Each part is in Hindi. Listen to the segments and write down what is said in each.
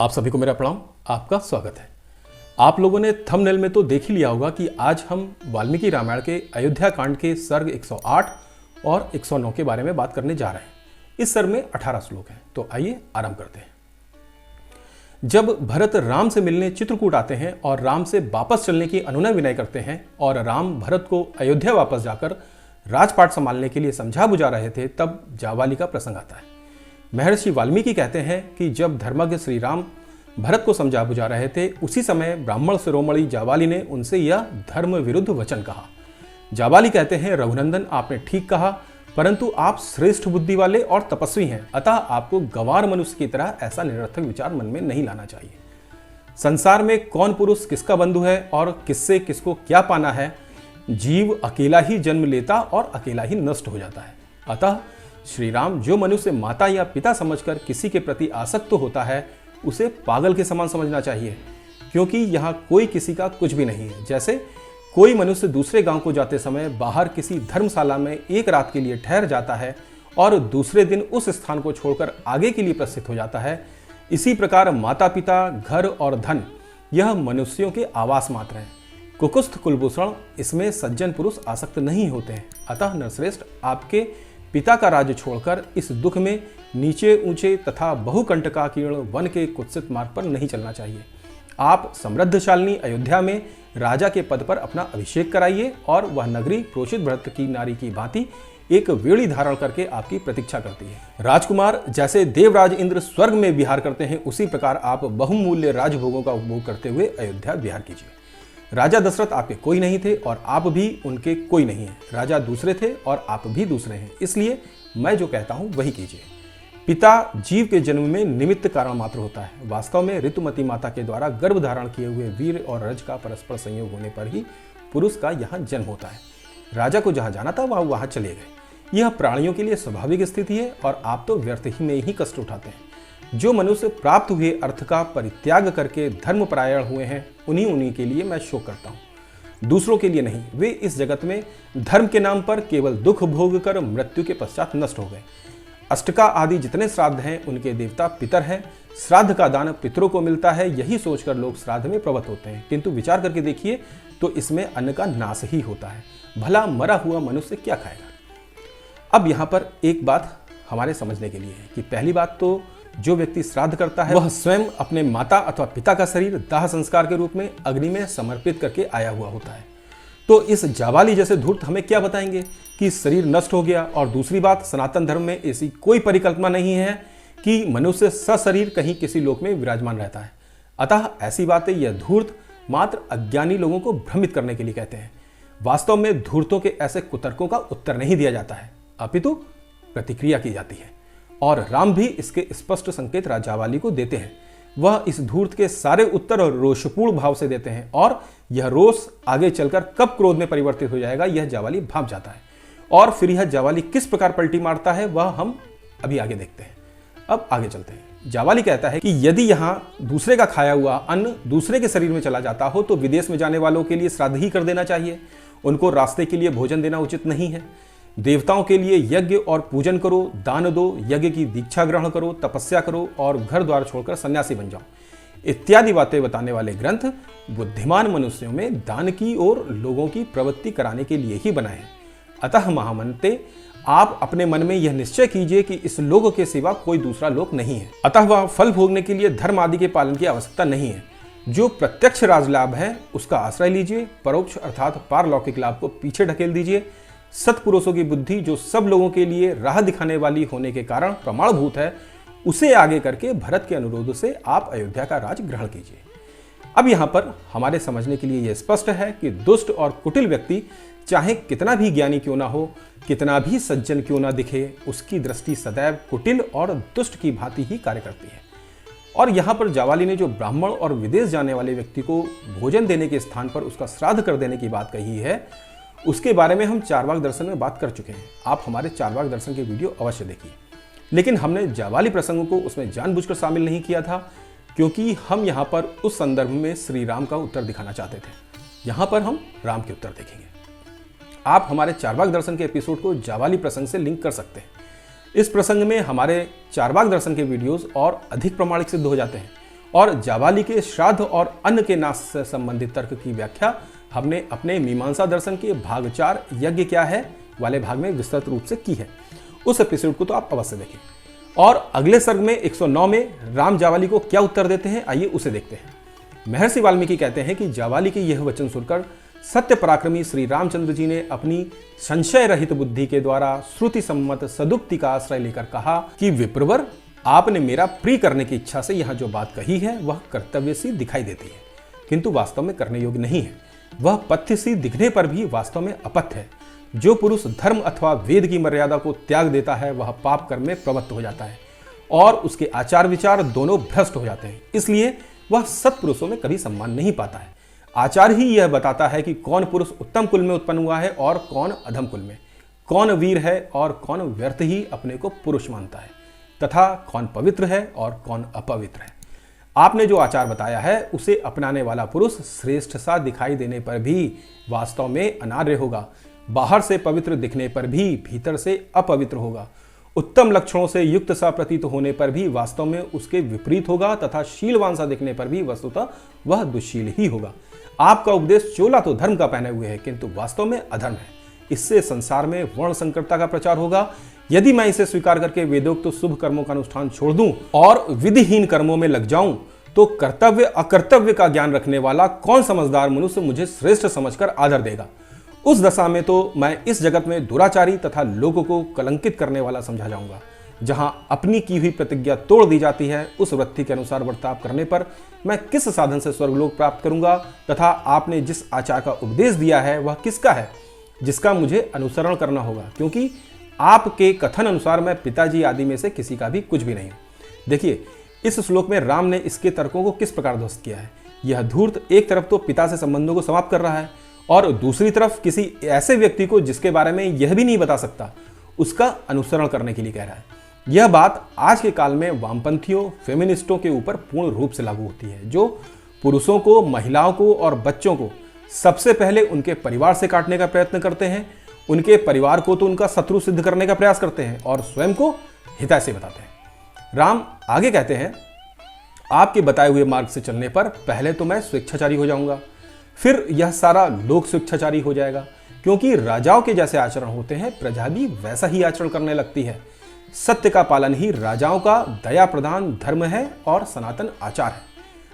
आप सभी को मेरा प्रणाम, आपका स्वागत है। आप लोगों ने थंबनेल में तो देख ही लिया होगा कि आज हम वाल्मीकि रामायण के अयोध्या कांड के सर्ग 108 और 109 के बारे में बात करने जा रहे हैं। इस सर्ग में 18 श्लोक हैं, तो आइए आरंभ करते हैं। जब भरत राम से मिलने चित्रकूट आते हैं और राम से वापस चलने की अनुनय विनय करते हैं और राम भरत को अयोध्या वापस जाकर राजपाट संभालने के लिए समझा बुझा रहे थे, तब जावाली का प्रसंग आता है। महर्षि वाल्मीकि कहते हैं कि जब धर्मज्ञ श्री राम भरत को समझा बुझा रहे थे, उसी समय ब्राह्मण शिरोमणि जावाली ने उनसे यह धर्म विरुद्ध वचन कहा। जावाली कहते हैं, रघुनंदन आपने ठीक कहा, परंतु आप श्रेष्ठ बुद्धि वाले और तपस्वी हैं, अतः आपको गंवार मनुष्य की तरह ऐसा निरर्थक विचार मन में नहीं लाना चाहिए। संसार में कौन पुरुष किसका बंधु है और किससे किसको क्या पाना है। जीव अकेला ही जन्म लेता और अकेला ही नष्ट हो जाता है। अतः श्री राम जो मनुष्य माता या पिता समझकर किसी के प्रति आसक्त होता है, उसे पागल के समान समझना चाहिए, क्योंकि यहाँ कोई किसी का कुछ भी नहीं है। जैसे कोई मनुष्य दूसरे गांव को जाते समय बाहर किसी धर्मशाला में एक रात के लिए ठहर जाता है और दूसरे दिन उस स्थान को छोड़कर आगे के लिए प्रस्थित हो जाता है, इसी प्रकार माता पिता, घर और धन यह मनुष्यों के आवास मात्र हैं। कुकुस्थ कुलभूषण इसमें सज्जन पुरुष आसक्त नहीं होते हैं। अतः नरश्रेष्ठ, आपके पिता का राज्य छोड़कर इस दुख में नीचे ऊंचे तथा बहुकंटकाकीर्ण वन के कुत्सित मार्ग पर नहीं चलना चाहिए। आप समृद्धशालिनी अयोध्या में राजा के पद पर अपना अभिषेक कराइए और वह नगरी प्रोषित भरत की नारी की भांति एक वेणी धारण करके आपकी प्रतीक्षा करती है। राजकुमार जैसे देवराज इंद्र स्वर्ग में विहार करते हैं, उसी प्रकार आप बहुमूल्य राजभोगों का उपभोग करते हुए अयोध्या विहार कीजिए। राजा दशरथ आपके कोई नहीं थे और आप भी उनके कोई नहीं हैं। राजा दूसरे थे और आप भी दूसरे हैं, इसलिए मैं जो कहता हूं वही कीजिए। पिता जीव के जन्म में निमित्त कारण मात्र होता है। वास्तव में ऋतुमती माता के द्वारा गर्भ धारण किए हुए वीर और रज का परस्पर संयोग होने पर ही पुरुष का यहाँ जन्म होता है। राजा को जहाँ जाना था वह वहाँ चले गए। यह प्राणियों के लिए स्वाभाविक स्थिति है और आप तो व्यर्थ ही में ही कष्ट उठाते हैं। जो मनुष्य प्राप्त हुए अर्थ का परित्याग करके धर्मपरायण हुए हैं, उन्हीं के लिए मैं शोक करता हूँ, दूसरों के लिए नहीं। वे इस जगत में धर्म के नाम पर केवल दुख भोग कर मृत्यु के पश्चात नष्ट हो गए। अष्टका आदि जितने श्राद्ध हैं, उनके देवता पितर हैं। श्राद्ध का दान पितरों को मिलता है, यही सोचकर लोग श्राद्ध में प्रवृत्त होते हैं, किंतु विचार करके देखिए तो इसमें अन्न का नाश ही होता है। भला मरा हुआ मनुष्य क्या खाएगा। अब यहाँ पर एक बात हमारे समझने के लिए है कि पहली बात तो जो व्यक्ति श्राद्ध करता है वह स्वयं अपने माता अथवा पिता का शरीर दाह संस्कार के रूप में अग्नि में समर्पित करके आया हुआ होता है। तो इस जावाली जैसे धूर्त हमें क्या बताएंगे कि शरीर नष्ट हो गया। और दूसरी बात, सनातन धर्म में ऐसी कोई परिकल्पना नहीं है कि मनुष्य सशरीर कहीं किसी लोक में विराजमान रहता है। अतः ऐसी बातें यह धूर्त मात्र अज्ञानी लोगों को भ्रमित करने के लिए कहते हैं। वास्तव में धूर्तों के ऐसे कुतर्कों का उत्तर नहीं दिया जाता है, अपितु प्रतिक्रिया की जाती है। और राम भी इसके स्पष्ट संकेत जावाली को देते हैं। वह इस धूर्त के सारे उत्तर और रोषपूर्ण भाव से देते हैं और यह रोष आगे चलकर कब क्रोध में परिवर्तित हो जाएगा, यह जावाली भाप जाता है। और फिर यह जावाली किस प्रकार पलटी मारता है, वह हम अभी आगे देखते हैं। अब आगे चलते हैं। जावाली कहता है कि यदि यहाँ दूसरे का खाया हुआ अन्न दूसरे के शरीर में चला जाता हो तो विदेश में जाने वालों के लिए श्राद्ध ही कर देना चाहिए। उनको रास्ते के लिए भोजन देना उचित नहीं है। देवताओं के लिए यज्ञ और पूजन करो, दान दो, यज्ञ की दीक्षा ग्रहण करो, तपस्या करो और घर द्वार छोड़कर सन्यासी बन जाओ, इत्यादि बातें बताने वाले ग्रंथ बुद्धिमान मनुष्यों में दान की और लोगों की प्रवृत्ति कराने के लिए ही बनाए हैं। अतः महामंते, आप अपने मन में यह निश्चय कीजिए कि इस लोक के सिवा कोई दूसरा लोक नहीं है। अतः वह फल भोगने के लिए धर्म आदि के पालन की आवश्यकता नहीं है। जो प्रत्यक्ष राजलाभ है उसका आश्रय लीजिए, परोक्ष अर्थात पारलौकिक लाभ को पीछे ढकेल दीजिए। सत्पुरुषों की बुद्धि जो सब लोगों के लिए राह दिखाने वाली होने के कारण प्रमाणभूत है, उसे आगे करके भरत के अनुरोध से आप अयोध्या का राज ग्रहण कीजिए। अब यहाँ पर हमारे समझने के लिए यह स्पष्ट है कि दुष्ट और कुटिल व्यक्ति चाहे कितना भी ज्ञानी क्यों ना हो, कितना भी सज्जन क्यों ना दिखे, उसकी दृष्टि सदैव कुटिल और दुष्ट की भांति ही कार्य करती है। और यहाँ पर जावाली ने जो ब्राह्मण और विदेश जाने वाले व्यक्ति को भोजन देने के स्थान पर उसका श्राद्ध कर देने की बात कही है, उसके बारे में हम चारवाक दर्शन में बात कर चुके हैं। आप हमारे चारवाक दर्शन के वीडियो अवश्य देखिए। लेकिन हमने जावाली प्रसंगों को उसमें जानबूझकर शामिल नहीं किया था, क्योंकि हम यहाँ पर उस संदर्भ में श्री राम का उत्तर दिखाना चाहते थे। यहाँ पर हम राम के उत्तर देखेंगे। आप हमारे चारवाक दर्शन के एपिसोड को जावाली प्रसंग से लिंक कर सकते हैं। इस प्रसंग में हमारे चारवाक दर्शन के वीडियोस और अधिक प्रमाणिक सिद्ध हो जाते हैं और जाबाली के श्राद्ध और अन्न के नाश से संबंधित तर्क की व्याख्या हमने अपने मीमांसा दर्शन के भाग 4 यज्ञ क्या है वाले भाग में विस्तृत रूप से की है। उस एपिसोड को तो आप अवश्य देखें। और अगले सर्ग में 109 में राम जाबाली को क्या उत्तर देते हैं, आइए उसे देखते हैं। महर्षि वाल्मीकि कहते हैं कि जाबाली के यह वचन सुनकर सत्य पराक्रमी श्री रामचंद्र जी ने अपनी संशय रहित बुद्धि के द्वारा श्रुति सम्मत सदुक्ति का आश्रय लेकर कहा कि विप्रवर, आपने मेरा प्रिय करने की इच्छा से यहाँ जो बात कही है वह कर्तव्य सी दिखाई देती है, किंतु वास्तव में करने योग्य नहीं है। वह पथ्य सी दिखने पर भी वास्तव में अपथ्य है। जो पुरुष धर्म अथवा वेद की मर्यादा को त्याग देता है वह पाप कर्म में प्रवृत्त हो जाता है और उसके आचार विचार दोनों भ्रष्ट हो जाते हैं। इसलिए वह सत्पुरुषों में कभी सम्मान नहीं पाता है। आचार ही यह बताता है कि कौन पुरुष उत्तम कुल में उत्पन्न हुआ है और कौन अधम कुल में, कौन वीर है और कौन व्यर्थ ही अपने को पुरुष मानता है, तथा कौन पवित्र है और कौन अपवित्र है। आपने जो आचार बताया है उसे अपनाने वाला पुरुष श्रेष्ठ सा दिखाई देने पर भी वास्तव में अनार्य होगा, बाहर से पवित्र दिखने पर भी भीतर से अपवित्र होगा, उत्तम लक्षणों से युक्त सा प्रतीत होने पर भी वास्तव में उसके विपरीत होगा तथा शीलवान सा दिखने पर भी वस्तुतः वह दुशील ही होगा। आपका उपदेश चोला तो धर्म का पहने हुए है किंतु वास्तव में अधर्म है। इससे संसार में वर्ण संकरता का प्रचार होगा। यदि मैं इसे स्वीकार करके वेदोक्त तो शुभ कर्मों का अनुष्ठान छोड़ दूं और विधिहीन कर्मों में लग जाऊं तो कर्तव्य अकर्तव्य का ज्ञान रखने वाला कौन समझदार मनुष्य मुझे श्रेष्ठ समझकर आदर देगा। उस दशा में तो मैं इस जगत में दुराचारी तथा लोगों को कलंकित करने वाला समझा जाऊंगा। जहां अपनी की हुई प्रतिज्ञा तोड़ दी जाती है उस वृत्ति के अनुसार बर्ताव करने पर मैं किस साधन से स्वर्गलोक प्राप्त करूंगा तथा आपने जिस आचार का उपदेश दिया है वह किसका है जिसका मुझे अनुसरण करना होगा, क्योंकि आपके कथन अनुसार मैं पिताजी आदि में से किसी का भी कुछ भी नहीं। देखिए इस श्लोक में राम ने इसके तर्कों को किस प्रकार ध्वस्त किया है। यह धूर्त एक तरफ तो पिता से संबंधों को समाप्त कर रहा है और दूसरी तरफ किसी ऐसे व्यक्ति को जिसके बारे में यह भी नहीं बता सकता उसका अनुसरण करने के लिए कह रहा है। यह बात आज के काल में वामपंथियों फेमिनिस्टों के ऊपर पूर्ण रूप से लागू होती है, जो पुरुषों को, महिलाओं को और बच्चों को सबसे पहले उनके परिवार से काटने का प्रयत्न करते हैं, उनके परिवार को तो उनका शत्रु सिद्ध करने का प्रयास करते हैं और स्वयं को हितैषी बताते हैं। राम आगे कहते हैं, आपके बताए हुए मार्ग से चलने पर पहले तो मैं स्वेच्छाचारी हो जाऊंगा, फिर यह सारा लोक स्वेच्छाचारी हो जाएगा, क्योंकि राजाओं के जैसे आचरण होते हैं प्रजा भी वैसा ही आचरण करने लगती है। सत्य का पालन ही राजाओं का दया प्रधान धर्म है और सनातन आचार है।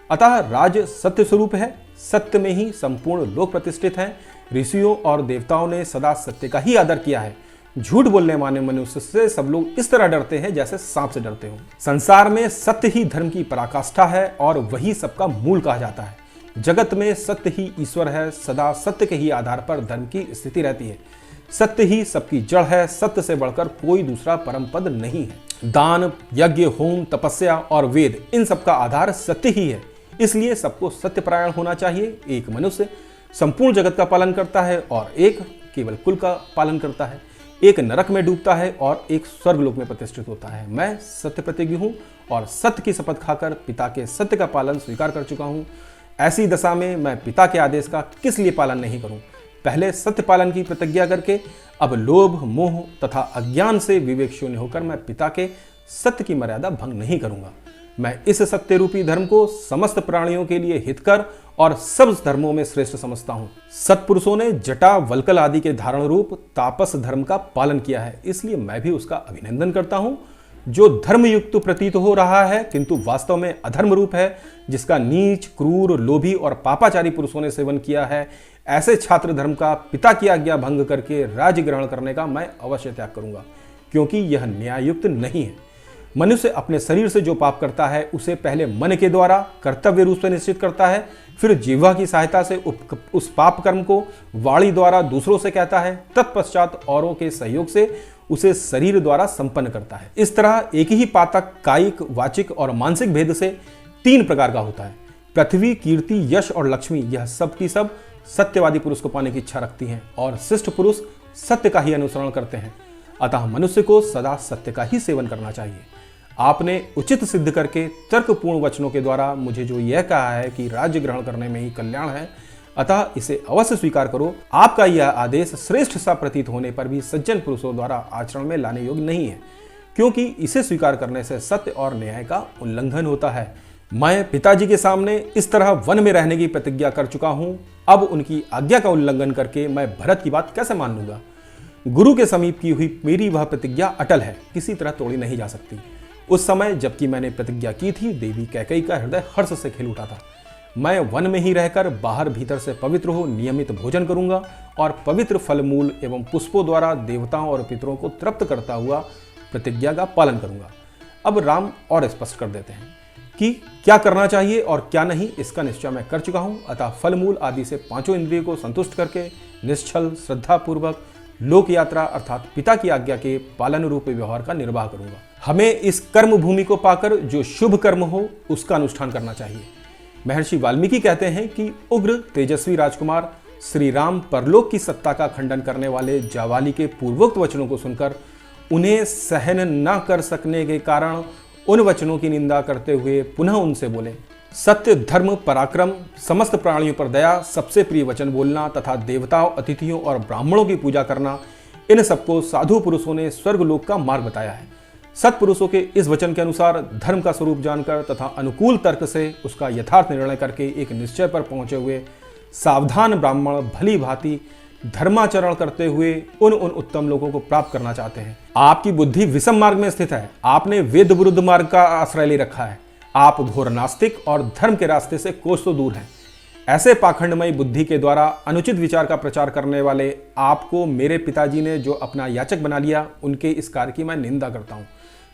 अतः राज सत्य स्वरूप है, सत्य में ही संपूर्ण लोक प्रतिष्ठित है। ऋषियों और देवताओं ने सदा सत्य का ही आदर किया है। झूठ बोलने वाले मनुष्य से सब लोग इस तरह डरते हैं जैसे सांप से डरते हो। संसार में सत्य ही धर्म की पराकाष्ठा है और वही सबका मूल कहा जाता है। जगत में सत्य ही ईश्वर है, सदा सत्य के ही आधार पर धर्म की स्थिति रहती है। सत्य ही सबकी जड़ है, सत्य से बढ़कर कोई दूसरा परम पद नहीं है। दान, यज्ञ, होम, तपस्या और वेद इन सब का आधार सत्य ही है। इसलिए सबको सत्यपरायण होना चाहिए। एक मनुष्य संपूर्ण जगत का पालन करता है और एक केवल कुल का पालन करता है। एक नरक में डूबता है और एक स्वर्गलोक में प्रतिष्ठित होता है। मैं सत्य प्रतिज्ञ हूँ और सत्य की शपथ खाकर पिता के सत्य का पालन स्वीकार कर चुका हूँ। ऐसी दशा में मैं पिता के आदेश का किस लिए पालन नहीं करूं? पहले सत्य पालन की प्रतिज्ञा करके अब लोभ, मोह तथा अज्ञान से विवेक शून्य होकर मैं पिता के सत्य की मर्यादा भंग नहीं करूंगा। मैं इस सत्य रूपी धर्म को समस्त प्राणियों के लिए हितकर और सब धर्मों में श्रेष्ठ समझता हूं। सत्पुरुषों ने जटा, वल्कल आदि के धारण रूप तापस धर्म का पालन किया है, इसलिए मैं भी उसका अभिनंदन करता हूं। जो धर्मयुक्त प्रतीत हो रहा है किंतु वास्तव में अधर्म रूप है, जिसका नीच, क्रूर, लोभी और पापाचारी पुरुषों ने सेवन किया है, ऐसे छात्र धर्म का पिता की आज्ञा भंग करके राज्य ग्रहण करने का मैं अवश्य त्याग करूंगा, क्योंकि यह न्याययुक्त नहीं है। मनुष्य अपने शरीर से जो पाप करता है उसे पहले मन के द्वारा कर्तव्य रूप से निश्चित करता है, फिर जिह्वा की सहायता से उस पाप कर्म को वाणी द्वारा दूसरों से कहता है, तत्पश्चात औरों के सहयोग से उसे शरीर द्वारा संपन्न करता है। इस तरह एक ही पातक कायिक, वाचिक और मानसिक भेद से 3 प्रकार का होता है। पृथ्वी, कीर्ति, यश और लक्ष्मी, यह सब की सब सत्यवादी पुरुष को पाने की इच्छा रखती हैं और शिष्ट पुरुष सत्य का ही अनुसरण करते हैं। अतः मनुष्य को सदा सत्य का ही सेवन करना चाहिए। आपने उचित सिद्ध करके तर्कपूर्ण वचनों के द्वारा मुझे जो यह कहा है कि राज्य ग्रहण करने में ही कल्याण है, अतः इसे अवश्य स्वीकार करो। आपका यह आदेश श्रेष्ठ सा प्रतीत होने पर भी सज्जन पुरुषों द्वारा आचरण में लाने योग्य नहीं है, क्योंकि इसे स्वीकार करने से सत्य और न्याय का उल्लंघन होता है। मैं पिताजी के सामने इस तरह वन में रहने की प्रतिज्ञा कर चुका हूं, अब उनकी आज्ञा का उल्लंघन करके मैं भरत की बात कैसे मान लूंगा। गुरु के समीप की हुई मेरी वह प्रतिज्ञा अटल है, किसी तरह तोड़ी नहीं जा सकती। उस समय जबकि मैंने प्रतिज्ञा की थी, देवी कैकेयी का हृदय हर्ष से खिल उठा था। मैं वन में ही रहकर बाहर भीतर से पवित्र हो नियमित भोजन करूंगा और पवित्र फल मूल एवं पुष्पों द्वारा देवताओं और पितरों को तृप्त करता हुआ प्रतिज्ञा का पालन करूंगा। अब राम और स्पष्ट कर देते हैं कि क्या करना चाहिए और क्या नहीं, इसका निश्चय मैं कर चुका हूं। अतः फल मूल आदि से पांचों इंद्रियों को संतुष्ट करके निश्चल श्रद्धापूर्वक लोक यात्रा अर्थात पिता की आज्ञा के पालन रूप व्यवहार का निर्वाह करूंगा। हमें इस कर्म भूमि को पाकर जो शुभ कर्म हो उसका अनुष्ठान करना चाहिए। महर्षि वाल्मीकि कहते हैं कि उग्र तेजस्वी राजकुमार श्री राम परलोक की सत्ता का खंडन करने वाले जावाली के पूर्वोक्त वचनों को सुनकर उन्हें सहन न कर सकने के कारण उन वचनों की निंदा करते हुए पुनः उनसे बोले, सत्य धर्म पराक्रम समस्त प्राणियों पर दया सबसे प्रिय वचन बोलना तथा देवताओं अतिथियों और ब्राह्मणों की पूजा करना, इन सबको साधु पुरुषों ने स्वर्गलोक का मार्ग बताया है। सत्पुरुषों के इस वचन के अनुसार धर्म का स्वरूप जानकर तथा अनुकूल तर्क से उसका यथार्थ निर्णय करके एक निश्चय पर पहुंचे हुए सावधान ब्राह्मण भली भांति धर्माचरण करते हुए उन उत्तम लोगों को प्राप्त करना चाहते हैं। आपकी बुद्धि विषम मार्ग में स्थित है, आपने वेद विरुद्ध मार्ग का आश्रय ले रखा है। आप घोर नास्तिक और धर्म के रास्ते से कोसों दूर हैं। ऐसे पाखंडमयी बुद्धि के द्वारा अनुचित विचार का प्रचार करने वाले आपको मेरे पिताजी ने जो अपना याचक बना लिया, उनके इस कार्य की मैं निंदा करता हूं।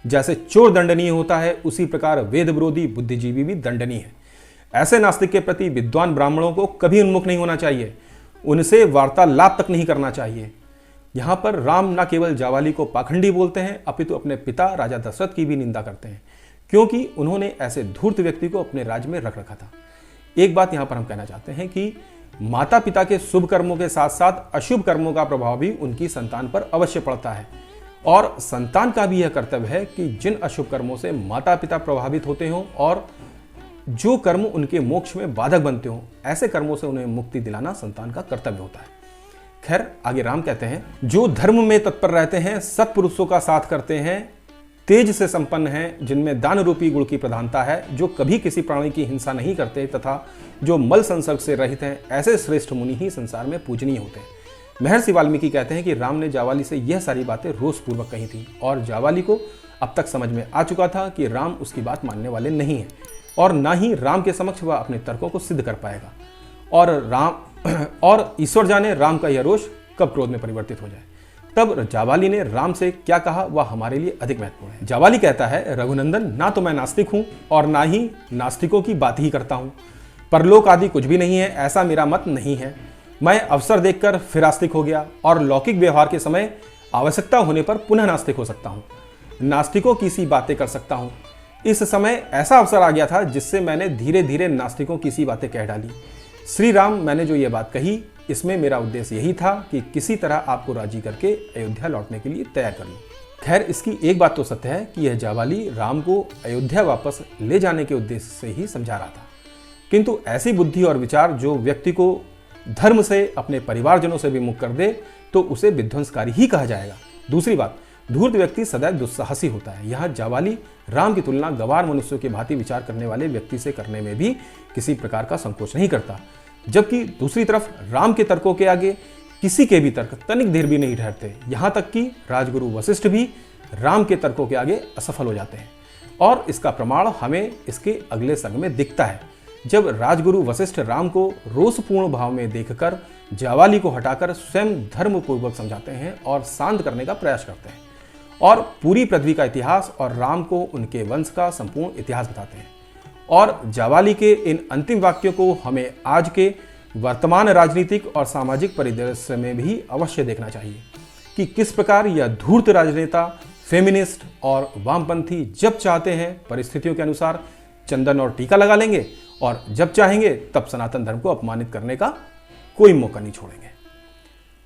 जैसे चोर दंडनीय होता है, उसी प्रकार वेद विरोधी बुद्धिजीवी भी दंडनीय है। ऐसे नास्तिक के प्रति विद्वान ब्राह्मणों को कभी उन्मुख नहीं होना चाहिए, उनसे वार्तालाप तक नहीं करना चाहिए। यहाँ पर राम न केवल जावाली को पाखंडी बोलते हैं, अपितु अपने पिता राजा दशरथ की भी निंदा करते हैं, क्योंकि उन्होंने ऐसे धूर्त व्यक्ति को अपने राज्य में रख रखा था। एक बात यहाँ पर हम कहना चाहते हैं कि माता पिता के शुभ कर्मों के साथ साथ अशुभ कर्मों का प्रभाव भी उनकी संतान पर अवश्य पड़ता है, और संतान का भी यह कर्तव्य है कि जिन अशुभ कर्मों से माता पिता प्रभावित होते हों और जो कर्म उनके मोक्ष में बाधक बनते हों, ऐसे कर्मों से उन्हें मुक्ति दिलाना संतान का कर्तव्य होता है। खैर, आगे राम कहते हैं, जो धर्म में तत्पर रहते हैं, सत्पुरुषों का साथ करते हैं, तेज से संपन्न हैं, जिनमें दान रूपी गुण की प्रधानता है, जो कभी किसी प्राणी की हिंसा नहीं करते तथा जो मल संसर्ग से रहित हैं, ऐसे श्रेष्ठ मुनि ही संसार में पूजनीय होते हैं। महर्षि वाल्मीकि कहते हैं कि राम ने जावाली से यह सारी बातें रोषपूर्वक कही थी और जावाली को अब तक समझ में आ चुका था कि राम उसकी बात मानने वाले नहीं हैं और ना ही राम के समक्ष वह अपने तर्कों को सिद्ध कर पाएगा। और ईश्वर जाने राम का यह रोष कब क्रोध में परिवर्तित हो जाए। तब जावाली ने राम से क्या कहा वह हमारे लिए अधिक महत्वपूर्ण है। जावाली कहता है, रघुनंदन, ना तो मैं नास्तिक हूं और ना ही नास्तिकों की बात ही करता हूं। परलोक आदि कुछ भी नहीं है, ऐसा मेरा मत नहीं है। मैं अवसर देखकर फिर आस्तिक हो गया और लौकिक व्यवहार के समय आवश्यकता होने पर पुनः नास्तिक हो सकता हूँ। नास्तिकों की सी बातें कर सकता हूँ। इस समय ऐसा अवसर आ गया था जिससे मैंने धीरे धीरे नास्तिकों की सी बातें कह डाली। श्री राम, मैंने जो ये बात कही, इसमें मेरा उद्देश्य यही था कि किसी तरह आपको राजी करके अयोध्या लौटने के लिए तैयार कर लूं। खैर, इसकी एक बात तो सत्य है कि यह जावाली राम को अयोध्या वापस ले जाने के उद्देश्य से ही समझा रहा था, किंतु ऐसी बुद्धि और विचार जो व्यक्ति को धर्म से, अपने परिवारजनों से विमुख कर दे तो उसे विध्वंसकारी ही कहा जाएगा। दूसरी बात, धूर्त व्यक्ति सदैव दुस्साहसी होता है। यहाँ जावाली राम की तुलना गंवार मनुष्यों की भांति विचार करने वाले व्यक्ति से करने में भी किसी प्रकार का संकोच नहीं करता, जबकि दूसरी तरफ राम के तर्कों के आगे किसी के भी तर्क तनिक देर भी नहीं ठहरते। यहाँ तक कि राजगुरु वशिष्ठ भी राम के तर्कों के आगे असफल हो जाते हैं, और इसका प्रमाण हमें इसके अगले सर्ग में दिखता है, जब राजगुरु वशिष्ठ राम को रोषपूर्ण भाव में देखकर जावाली को हटाकर स्वयं धर्मपूर्वक समझाते हैं और शांत करने का प्रयास करते हैं, और पूरी पृथ्वी का इतिहास और राम को उनके वंश का संपूर्ण इतिहास बताते हैं। और जावाली के इन अंतिम वाक्यों को हमें आज के वर्तमान राजनीतिक और सामाजिक परिदृश्य में भी अवश्य देखना चाहिए कि किस प्रकार यह धूर्त राजनेता, फेमिनिस्ट और वामपंथी जब चाहते हैं परिस्थितियों के अनुसार चंदन और टीका लगा लेंगे, और जब चाहेंगे तब सनातन धर्म को अपमानित करने का कोई मौका नहीं छोड़ेंगे।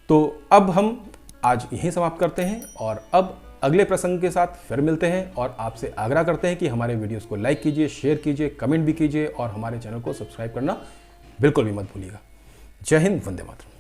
तो अब हम आज यहीं समाप्त करते हैं और अब अगले प्रसंग के साथ फिर मिलते हैं, और आपसे आग्रह करते हैं कि हमारे वीडियोस को लाइक कीजिए, शेयर कीजिए, कमेंट भी कीजिए और हमारे चैनल को सब्सक्राइब करना बिल्कुल भी मत भूलिएगा। जय हिंद, वंदे मातरम।